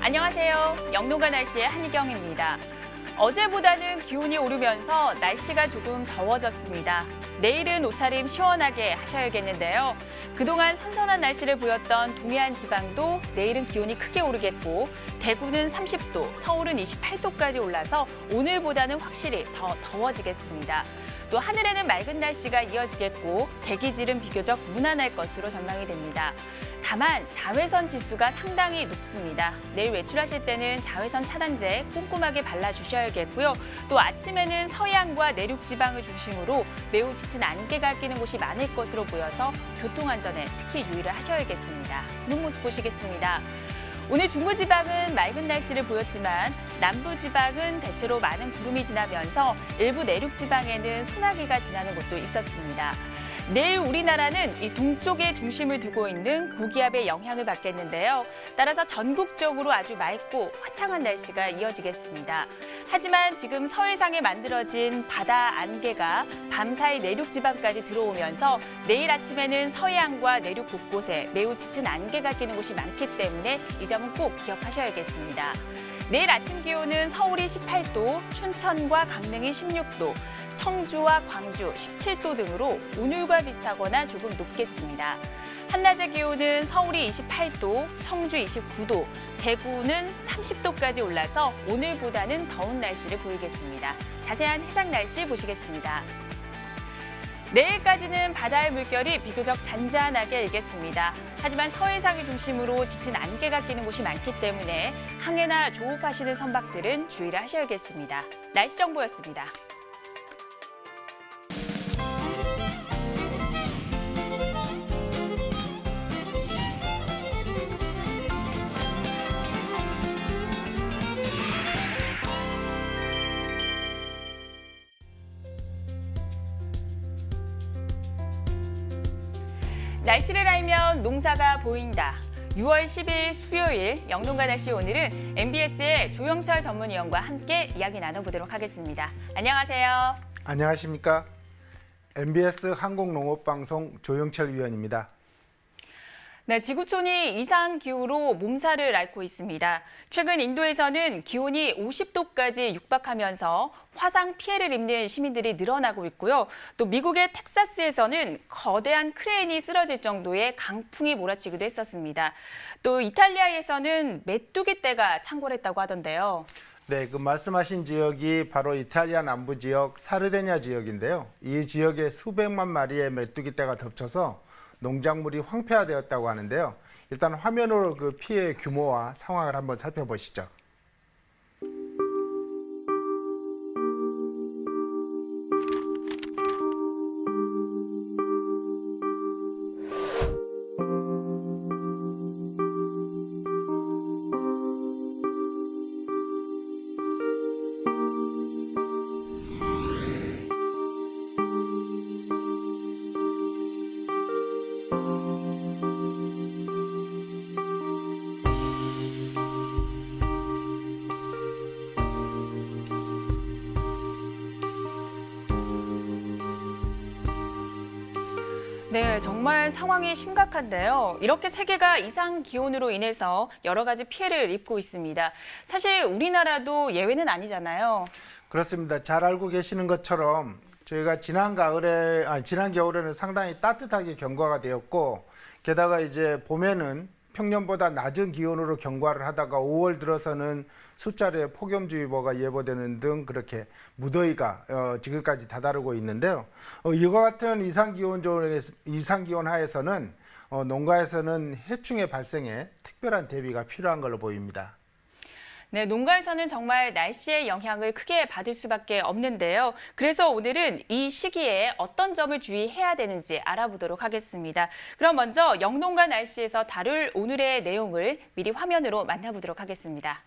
안녕하세요. 영농가 날씨의 한희경입니다. 어제보다는 기온이 오르면서 날씨가 조금 더워졌습니다. 내일은 옷차림 시원하게 하셔야겠는데요. 그동안 선선한 날씨를 보였던 동해안 지방도 내일은 기온이 크게 오르겠고 대구는 30도, 서울은 28도까지 올라서 오늘보다는 확실히 더 더워지겠습니다. 또 하늘에는 맑은 날씨가 이어지겠고 대기질은 비교적 무난할 것으로 전망이 됩니다. 다만 자외선 지수가 상당히 높습니다. 내일 외출하실 때는 자외선 차단제 꼼꼼하게 발라주셔야겠고요. 또 아침에는 서해안과 내륙 지방을 중심으로 매우 짙은 안개가 끼는 곳이 많을 것으로 보여서 교통안전에 특히 유의를 하셔야겠습니다. 구름 모습 보시겠습니다. 오늘 중부지방은 맑은 날씨를 보였지만 남부지방은 대체로 많은 구름이 지나면서 일부 내륙지방에는 소나기가 지나는 곳도 있었습니다. 내일 우리나라는 이 동쪽에 중심을 두고 있는 고기압의 영향을 받겠는데요. 따라서 전국적으로 아주 맑고 화창한 날씨가 이어지겠습니다. 하지만 지금 서해상에 만들어진 바다 안개가 밤사이 내륙 지방까지 들어오면서 내일 아침에는 서해안과 내륙 곳곳에 매우 짙은 안개가 끼는 곳이 많기 때문에 이 점은 꼭 기억하셔야겠습니다. 내일 아침 기온은 서울이 18도, 춘천과 강릉이 16도, 청주와 광주 17도 등으로 오늘과 비슷하거나 조금 높겠습니다. 한낮의 기온은 서울이 28도, 청주 29도, 대구는 30도까지 올라서 오늘보다는 더운 날씨를 보이겠습니다. 자세한 해상 날씨 보시겠습니다. 내일까지는 바다의 물결이 비교적 잔잔하게 일겠습니다. 하지만 서해상을 중심으로 짙은 안개가 끼는 곳이 많기 때문에 항해나 조업하시는 선박들은 주의를 하셔야겠습니다. 날씨 정보였습니다. 날씨를 알면 농사가 보인다. 6월 10일 수요일 영농가 날씨 오늘은 MBS의 조영철 전문위원과 함께 이야기 나눠보도록 하겠습니다. 안녕하세요. 안녕하십니까. MBS 한국농업방송 조영철 위원입니다. 네, 지구촌이 이상기후로 몸살을 앓고 있습니다. 최근 인도에서는 기온이 50도까지 육박하면서 화상 피해를 입는 시민들이 늘어나고 있고요. 또 미국의 텍사스에서는 거대한 크레인이 쓰러질 정도의 강풍이 몰아치기도 했었습니다. 또 이탈리아에서는 메뚜기 떼가 창궐했다고 하던데요. 네, 그 말씀하신 지역이 바로 이탈리아 남부 지역 사르데냐 지역인데요. 이 지역에 수백만 마리의 메뚜기 떼가 덮쳐서 농작물이 황폐화되었다고 하는데요. 일단 화면으로 그 피해 규모와 상황을 한번 살펴보시죠. 네, 정말 상황이 심각한데요. 이렇게 세계가 이상 기온으로 인해서 여러 가지 피해를 입고 있습니다. 사실 우리나라도 예외는 아니잖아요. 그렇습니다. 잘 알고 계시는 것처럼 저희가 지난 겨울에는 상당히 따뜻하게 경과가 되었고 게다가 이제 봄에는 평년보다 낮은 기온으로 경과를 하다가 5월 들어서는 숫자리에 폭염주의보가 예보되는 등 그렇게 무더위가 지금까지 다다르고 있는데요. 이와 같은 이상기온 하에서는 농가에서는 해충의 발생에 특별한 대비가 필요한 걸로 보입니다. 네, 농가에서는 정말 날씨의 영향을 크게 받을 수밖에 없는데요. 그래서 오늘은 이 시기에 어떤 점을 주의해야 되는지 알아보도록 하겠습니다. 그럼 먼저 영농가 날씨에서 다룰 오늘의 내용을 미리 화면으로 만나보도록 하겠습니다.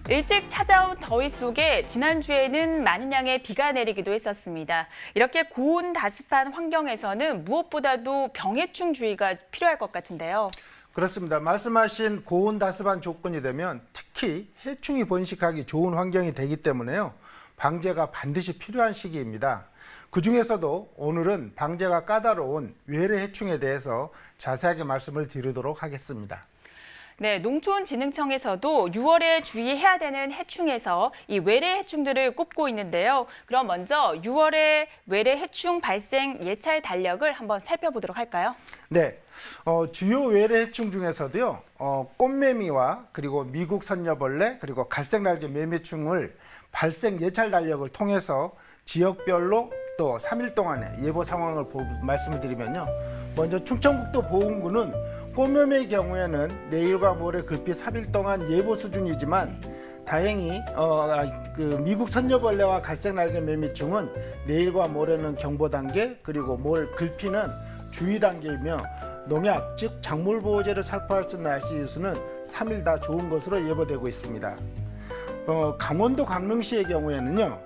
일찍 찾아온 더위 속에 지난주에는 많은 양의 비가 내리기도 했었습니다. 이렇게 고온 다습한 환경에서는 무엇보다도 병해충 주의가 필요할 것 같은데요. 그렇습니다. 말씀하신 고온 다습한 조건이 되면 특히 해충이 번식하기 좋은 환경이 되기 때문에요. 방제가 반드시 필요한 시기입니다. 그 중에서도 오늘은 방제가 까다로운 외래 해충에 대해서 자세하게 말씀을 드리도록 하겠습니다. 네, 농촌진흥청에서도 6월에 주의해야 되는 해충에서 이 외래 해충들을 꼽고 있는데요. 그럼 먼저 6월의 외래 해충 발생 예찰 달력을 한번 살펴보도록 할까요? 네, 주요 외래 해충 중에서도요, 꽃매미와 그리고 미국 선녀벌레 그리고 갈색날개 매미충을 발생 예찰 달력을 통해서 지역별로 또 3일 동안의 예보 상황을 말씀을 드리면요. 먼저 충청북도 보은군은 꽃매미의 경우에는 내일과 모레 글피 3일 동안 예보 수준이지만 다행히 미국 선녀벌레와 갈색날개 매미충은 내일과 모레는 경보 단계 그리고 글피는 주의 단계이며 농약 즉 작물보호제를 살포할 수 있는 날씨 지수는 3일 다 좋은 것으로 예보되고 있습니다. 강원도 강릉시의 경우에는요.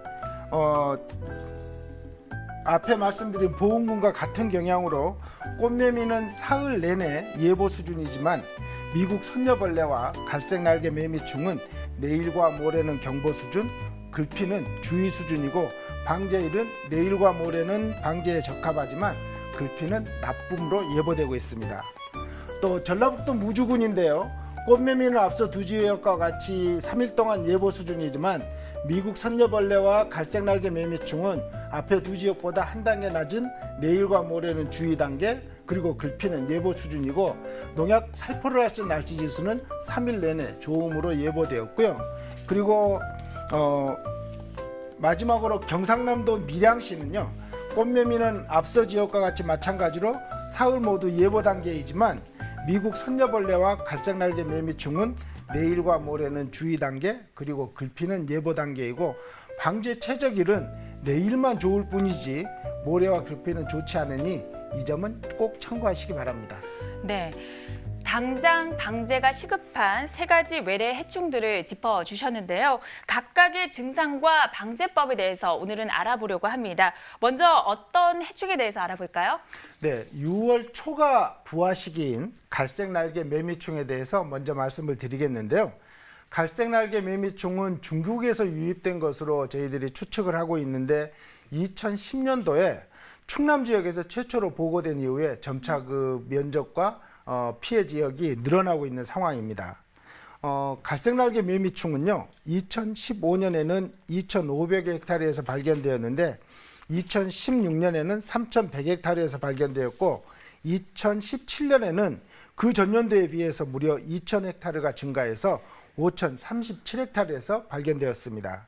앞에 말씀드린 보은군과 같은 경향으로 꽃매미는 사흘 내내 예보 수준이지만 미국 선녀벌레와 갈색날개 매미충은 내일과 모레는 경보 수준, 글피는 주의 수준이고 방제일은 내일과 모레는 방제에 적합하지만 글피는 나쁨으로 예보되고 있습니다. 또 전라북도 무주군인데요. 꽃매미는 앞서 두 지역과 같이 3일 동안 예보 수준이지만 미국 선녀벌레와 갈색날개 매미충은 앞에 두 지역보다 한 단계 낮은 내일과 모레는 주의 단계 그리고 글피는 예보 수준이고 농약 살포를 할 수 있는 날씨 지수는 3일 내내 좋음으로 예보되었고요. 그리고 마지막으로 경상남도 밀양시는요. 꽃매미는 앞서 지역과 같이 마찬가지로 사흘 모두 예보 단계이지만 미국 선녀벌레와 갈색날개 매미충은 내일과 모레는 주의 단계 그리고 글피는 예보 단계이고 방제 최적일은 내일만 좋을 뿐이지 모레와 글피는 좋지 않으니 이 점은 꼭 참고하시기 바랍니다. 네. 당장 방제가 시급한 세 가지 외래 해충들을 짚어주셨는데요. 각각의 증상과 방제법에 대해서 오늘은 알아보려고 합니다. 먼저 어떤 해충에 대해서 알아볼까요? 네, 6월 초가 부화 시기인 갈색날개 매미충에 대해서 먼저 말씀을 드리겠는데요. 갈색날개 매미충은 중국에서 유입된 것으로 저희들이 추측을 하고 있는데 2010년도에 충남 지역에서 최초로 보고된 이후에 점차 그 면적과 피해 지역이 늘어나고 있는 상황입니다. 갈색날개 매미충은요, 2015년에는 2,500헥타르에서 발견되었는데 2016년에는 3,100헥타르에서 발견되었고 2017년에는 그 전년도에 비해서 무려 2,000헥타르가 증가해서 5,037헥타르에서 발견되었습니다.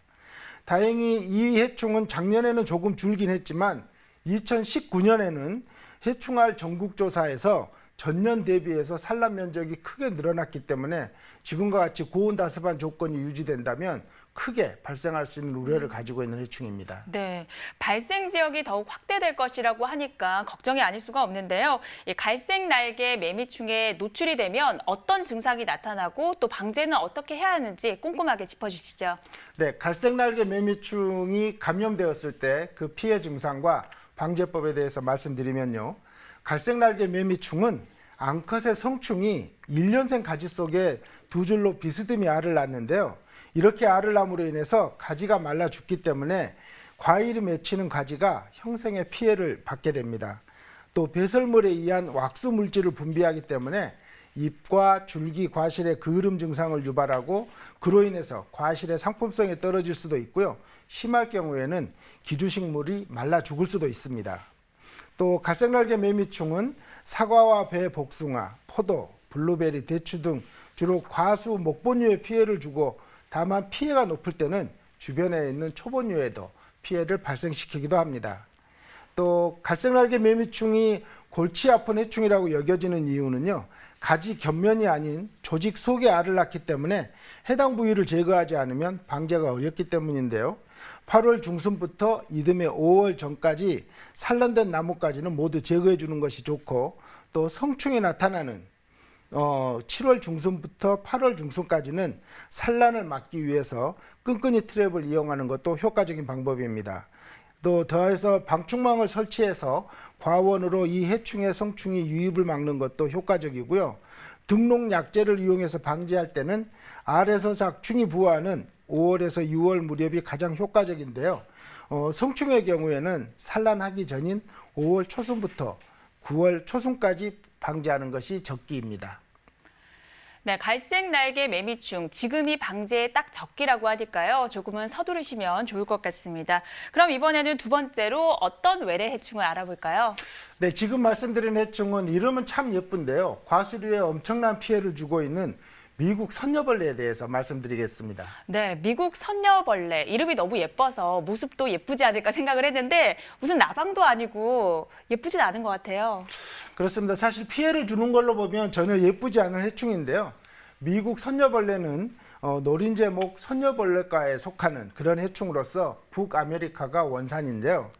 다행히 이 해충은 작년에는 조금 줄긴 했지만 2019년에는 해충알 전국조사에서 전년 대비해서 산란 면적이 크게 늘어났기 때문에 지금과 같이 고온다습한 조건이 유지된다면 크게 발생할 수 있는 우려를 가지고 있는 해충입니다. 네, 발생 지역이 더욱 확대될 것이라고 하니까 걱정이 아닐 수가 없는데요. 이 갈색날개 매미충에 노출이 되면 어떤 증상이 나타나고 또 방제는 어떻게 해야 하는지 꼼꼼하게 짚어주시죠. 네, 갈색날개 매미충이 감염되었을 때 그 피해 증상과 방제법에 대해서 말씀드리면요. 갈색날개 매미충은 암컷의 성충이 1년생 가지 속에 두 줄로 비스듬히 알을 낳는데요. 이렇게 알을 낳음으로 인해서 가지가 말라 죽기 때문에 과일이 맺히는 가지가 형생의 피해를 받게 됩니다. 또 배설물에 의한 왁스 물질을 분비하기 때문에 잎과 줄기, 과실의 그을음 증상을 유발하고 그로 인해서 과실의 상품성이 떨어질 수도 있고요. 심할 경우에는 기주식물이 말라 죽을 수도 있습니다. 또 갈색날개 매미충은 사과와 배, 복숭아, 포도, 블루베리, 대추 등 주로 과수, 목본류에 피해를 주고 다만 피해가 높을 때는 주변에 있는 초본류에도 피해를 발생시키기도 합니다. 또 갈색날개 매미충이 골치 아픈 해충이라고 여겨지는 이유는요. 가지 겉면이 아닌 조직 속에 알을 낳기 때문에 해당 부위를 제거하지 않으면 방제가 어렵기 때문인데요. 8월 중순부터 이듬해 5월 전까지 산란된 나무까지는 모두 제거해 주는 것이 좋고 또 성충이 나타나는 7월 중순부터 8월 중순까지는 산란을 막기 위해서 끈끈이 트랩을 이용하는 것도 효과적인 방법입니다. 또 더해서 방충망을 설치해서 과원으로 이 해충의 성충이 유입을 막는 것도 효과적이고요. 등록 약재를 이용해서 방지할 때는 알에서 작충이 부화하는 5월에서 6월 무렵이 가장 효과적인데요. 성충의 경우에는 산란하기 전인 5월 초순부터 9월 초순까지 방제하는 것이 적기입니다. 네, 갈색 날개 매미충, 지금이 방제에 딱 적기라고 하니까요. 조금은 서두르시면 좋을 것 같습니다. 그럼 이번에는 두 번째로 어떤 외래 해충을 알아볼까요? 네, 지금 말씀드린 해충은 이름은 참 예쁜데요. 과수류에 엄청난 피해를 주고 있는 미국 선녀벌레에 대해서 말씀드리겠습니다. 네, 미국 선녀벌레. 이름이 너무 예뻐서 모습도 예쁘지 않을까 생각을 했는데 무슨 나방도 아니고 예쁘진 않은 것 같아요. 그렇습니다. 사실 피해를 주는 걸로 보면 전혀 예쁘지 않은 해충인데요. 미국 선녀벌레는 노린재목 선녀벌레과에 속하는 그런 해충으로서 북아메리카가 원산인데요.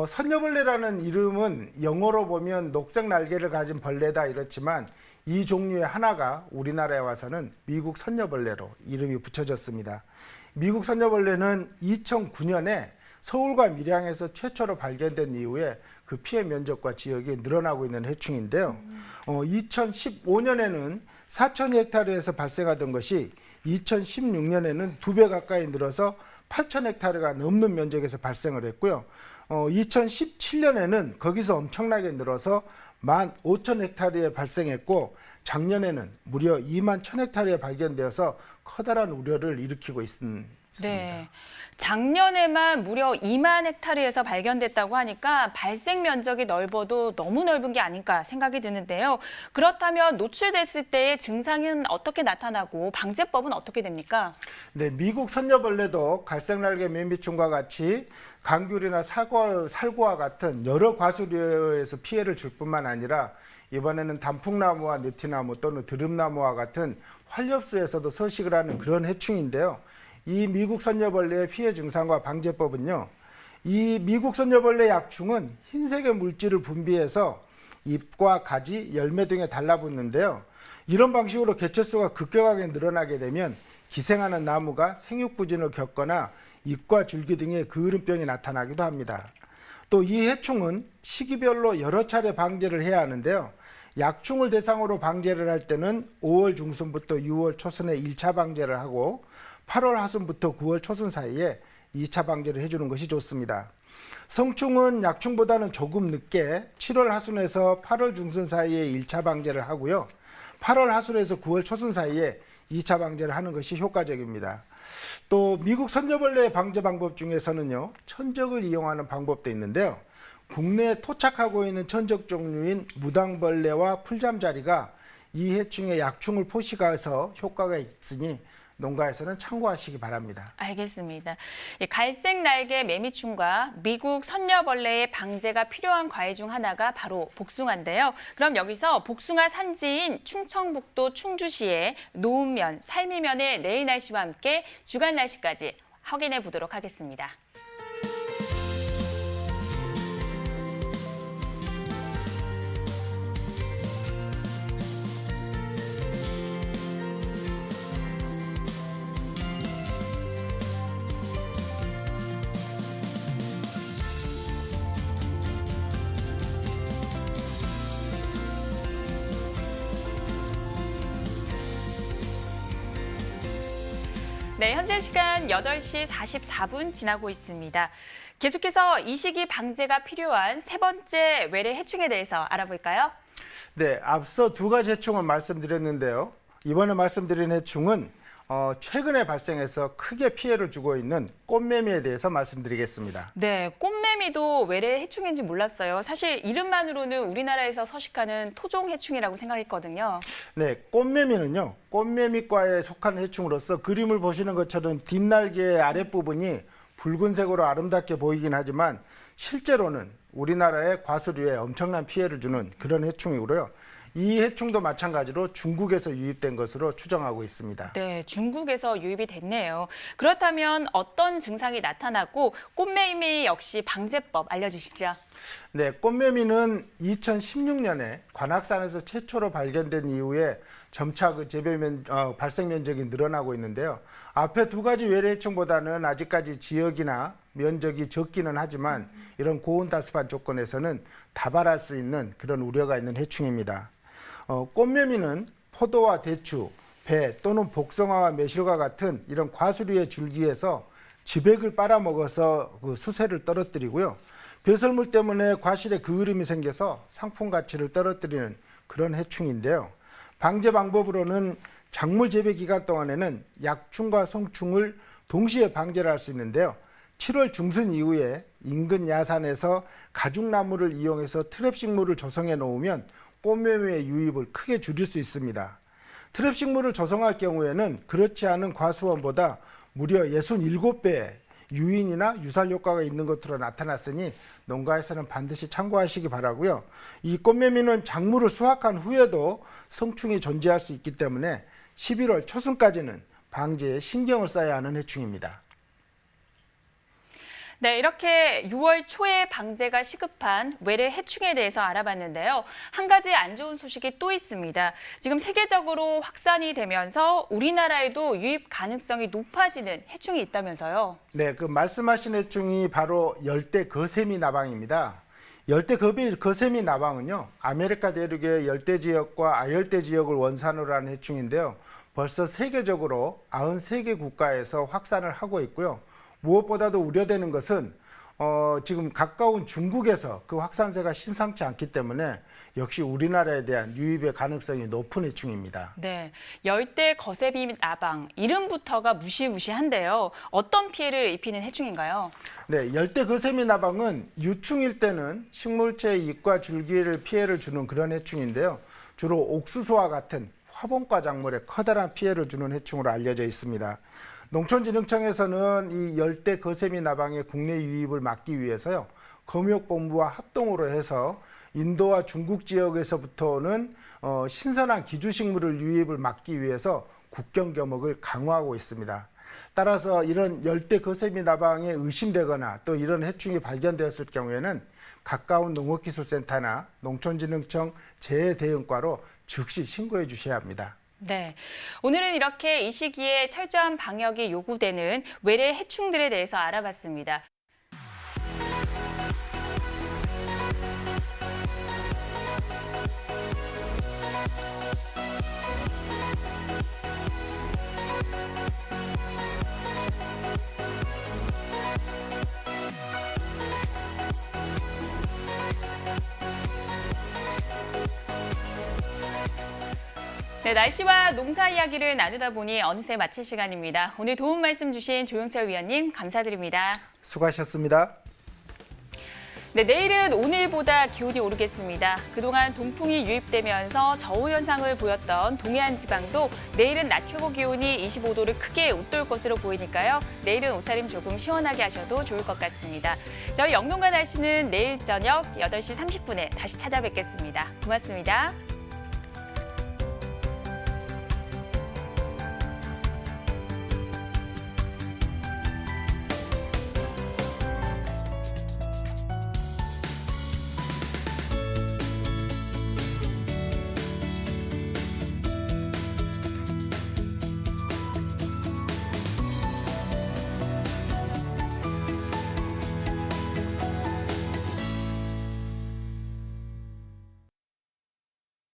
선녀벌레라는 이름은 영어로 보면 녹색 날개를 가진 벌레다 이렇지만 이 종류의 하나가 우리나라에 와서는 미국 선녀벌레로 이름이 붙여졌습니다. 미국 선녀벌레는 2009년에 서울과 밀양에서 최초로 발견된 이후에 그 피해 면적과 지역이 늘어나고 있는 해충인데요. 2015년에는 4,000헥타르에서 발생하던 것이 2016년에는 2배 가까이 늘어서 8,000헥타르가 넘는 면적에서 발생을 했고요. 2017년에는 거기서 엄청나게 늘어서 15,000헥타르에 발생했고 작년에는 무려 21,000헥타르에 발견되어서 커다란 우려를 일으키고 있습니다. 네. 작년에만 무려 2만 헥타르에서 발견됐다고 하니까 발생 면적이 넓어도 너무 넓은 게 아닐까 생각이 드는데요. 그렇다면 노출됐을 때의 증상은 어떻게 나타나고 방제법은 어떻게 됩니까? 네, 미국 선녀벌레도 갈색날개 매미충과 같이 감귤이나 살구와 같은 여러 과수류에서 피해를 줄 뿐만 아니라 이번에는 단풍나무와 느티나무 또는 드름나무와 같은 활엽수에서도 서식을 하는 그런 해충인데요. 이 미국 선녀벌레의 피해 증상과 방제법은요. 이 미국 선녀벌레 약충은 흰색의 물질을 분비해서 잎과 가지, 열매 등에 달라붙는데요. 이런 방식으로 개체수가 급격하게 늘어나게 되면 기생하는 나무가 생육부진을 겪거나 잎과 줄기 등의 그을음병이 나타나기도 합니다. 또 이 해충은 시기별로 여러 차례 방제를 해야 하는데요. 약충을 대상으로 방제를 할 때는 5월 중순부터 6월 초순에 1차 방제를 하고 8월 하순부터 9월 초순 사이에 2차 방제를 해주는 것이 좋습니다. 성충은 약충보다는 조금 늦게 7월 하순에서 8월 중순 사이에 1차 방제를 하고요. 8월 하순에서 9월 초순 사이에 2차 방제를 하는 것이 효과적입니다. 또 미국 선녀벌레 방제 방법 중에서는요. 천적을 이용하는 방법도 있는데요. 국내에 토착하고 있는 천적 종류인 무당벌레와 풀잠자리가 이 해충의 약충을 포식해서 효과가 있으니 농가에서는 참고하시기 바랍니다. 알겠습니다. 갈색 날개 매미충과 미국 선녀벌레의 방제가 필요한 과일 중 하나가 바로 복숭아인데요. 그럼 여기서 복숭아 산지인 충청북도 충주시의 노은면, 살미면의 내일 날씨와 함께 주간 날씨까지 확인해 보도록 하겠습니다. 네, 현재 시간 8시 44분 지나고 있습니다. 계속해서 이 시기 방제가 필요한 세 번째 외래 해충에 대해서 알아볼까요? 네, 앞서 두 가지 해충을 말씀드렸는데요. 이번에 말씀드린 해충은 최근에 발생해서 크게 피해를 주고 있는 꽃매미에 대해서 말씀드리겠습니다. 네, 꽃매미도 외래 해충인지 몰랐어요. 사실 이름만으로는 우리나라에서 서식하는 토종 해충이라고 생각했거든요. 네, 꽃매미는요. 꽃매미과에 속한 해충으로서 그림을 보시는 것처럼 뒷날개의 아랫부분이 붉은색으로 아름답게 보이긴 하지만 실제로는 우리나라의 과수류에 엄청난 피해를 주는 그런 해충이고요. 이 해충도 마찬가지로 중국에서 유입된 것으로 추정하고 있습니다. 네, 중국에서 유입이 됐네요. 그렇다면 어떤 증상이 나타나고 꽃매미 역시 방제법 알려주시죠. 네, 꽃매미는 2016년에 관악산에서 최초로 발견된 이후에 점차 그 발생 면적이 늘어나고 있는데요. 앞에 두 가지 외래 해충보다는 아직까지 지역이나 면적이 적기는 하지만 이런 고온다습한 조건에서는 다발할 수 있는 그런 우려가 있는 해충입니다. 꽃매미는 포도와 대추, 배 또는 복숭아와 매실과 같은 이런 과수류의 줄기에서 지백을 빨아먹어서 그 수세를 떨어뜨리고요. 배설물 때문에 과실에 그을음이 생겨서 상품 가치를 떨어뜨리는 그런 해충인데요. 방제 방법으로는 작물 재배 기간 동안에는 약충과 성충을 동시에 방제를 할 수 있는데요. 7월 중순 이후에 인근 야산에서 가죽나무를 이용해서 트랩식물을 조성해 놓으면 꽃매미의 유입을 크게 줄일 수 있습니다. 트랩식물을 조성할 경우에는 그렇지 않은 과수원보다 무려 67배 유인이나 유살 효과가 있는 것으로 나타났으니 농가에서는 반드시 참고하시기 바라고요. 이 꽃매미는 작물을 수확한 후에도 성충이 존재할 수 있기 때문에 11월 초순까지는 방제에 신경을 써야 하는 해충입니다. 네, 이렇게 6월 초에 방제가 시급한 외래 해충에 대해서 알아봤는데요. 한 가지 안 좋은 소식이 또 있습니다. 지금 세계적으로 확산이 되면서 우리나라에도 유입 가능성이 높아지는 해충이 있다면서요. 네, 그 말씀하신 해충이 바로 열대 거세미 나방입니다. 열대 거세미 나방은요, 아메리카 대륙의 열대 지역과 아열대 지역을 원산으로 하는 해충인데요. 벌써 세계적으로 93개 국가에서 확산을 하고 있고요. 무엇보다도 우려되는 것은 지금 가까운 중국에서 그 확산세가 심상치 않기 때문에 역시 우리나라에 대한 유입의 가능성이 높은 해충입니다. 네, 열대 거세미 나방 이름부터가 무시무시한데요. 어떤 피해를 입히는 해충인가요? 네, 열대 거세미 나방은 유충일 때는 식물체의 잎과 줄기를 피해를 주는 그런 해충인데요. 주로 옥수수와 같은 화분과 작물에 커다란 피해를 주는 해충으로 알려져 있습니다. 농촌진흥청에서는 이 열대 거세미 나방의 국내 유입을 막기 위해서요, 검역본부와 합동으로 해서 인도와 중국 지역에서부터는 신선한 기주식물을 유입을 막기 위해서 국경 겸업을 강화하고 있습니다. 따라서 이런 열대 거세미 나방에 의심되거나 또 이런 해충이 발견되었을 경우에는 가까운 농업기술센터나 농촌진흥청 재해대응과로 즉시 신고해 주셔야 합니다. 네, 오늘은 이렇게 이 시기에 철저한 방역이 요구되는 외래 해충들에 대해서 알아봤습니다. 네, 날씨와 농사 이야기를 나누다 보니 어느새 마칠 시간입니다. 오늘 도움 말씀 주신 조영철 위원님 감사드립니다. 수고하셨습니다. 네, 내일은 오늘보다 기온이 오르겠습니다. 그동안 동풍이 유입되면서 저온 현상을 보였던 동해안 지방도 내일은 낮 최고 기온이 25도를 크게 웃돌 것으로 보이니까요. 내일은 옷차림 조금 시원하게 하셔도 좋을 것 같습니다. 저희 영농가 날씨는 내일 저녁 8시 30분에 다시 찾아뵙겠습니다. 고맙습니다.